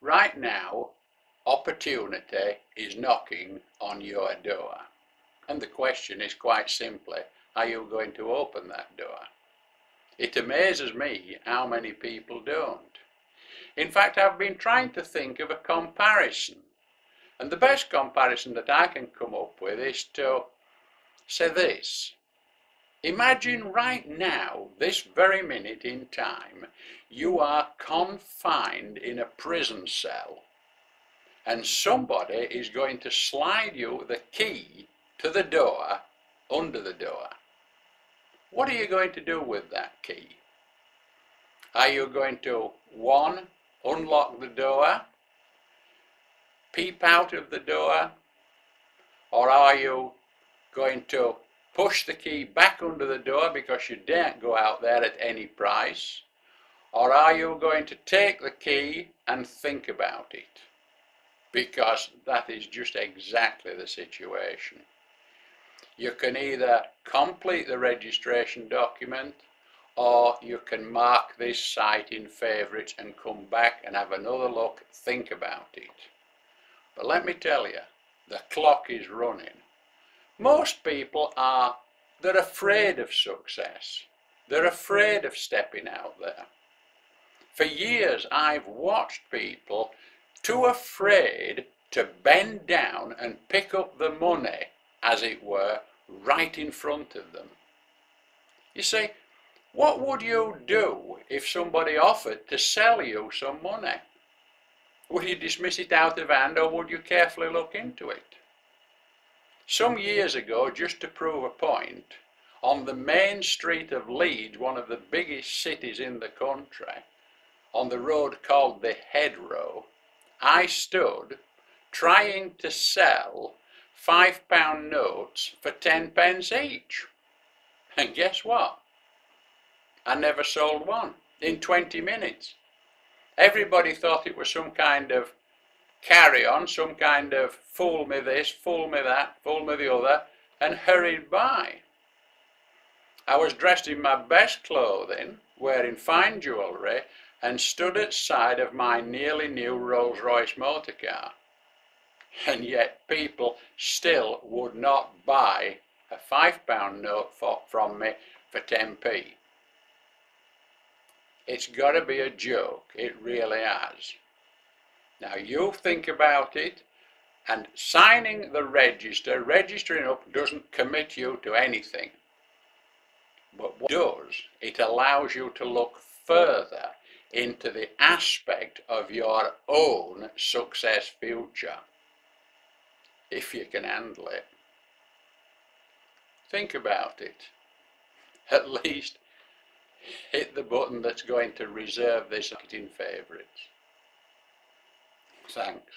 Right now, opportunity is knocking on your door. And the question is quite simply, are you going to open that door? It amazes me how many people don't. In fact, I've been trying to think of a comparison. And the best comparison that I can come up with is to say this. Imagine right now, this very minute in time, you are confined in a prison cell and somebody is going to slide you the key to the door under the door. What are you going to do with that key? Are you going to, one, unlock the door, peep out of the door, or are you going to push the key back under the door because you daren't go out there at any price? Or are you going to take the key and think about it? Because that is just exactly the situation. You can either complete the registration document, or you can mark this site in favourites and come back and have another look, think about it. But let me tell you, the clock is running. Most people they're afraid of success. They're afraid of stepping out there. For years I've watched people too afraid to bend down and pick up the money, as it were, right in front of them. You see, what would you do if somebody offered to sell you some money? Would you dismiss it out of hand, or would you carefully look into it? Some years ago, just to prove a point, on the main street of Leeds, one of the biggest cities in the country, on the road called the Head Row, I stood trying to sell £5 notes for 10p each. And guess what? I never sold one in 20 minutes. Everybody thought it was some kind of carry-on, some kind of fool me this, fool me that, fool me the other, and hurried by. I was dressed in my best clothing, wearing fine jewellery, and stood at side of my nearly new Rolls-Royce motor car. And yet people still would not buy a £5 note from me for 10p. It's got to be a joke, it really has. Now you think about it, and signing the register, registering up, doesn't commit you to anything. But what it does, it allows you to look further into the aspect of your own success future, if you can handle it. Think about it. At least hit the button that's going to reserve this in favourites. Thanks.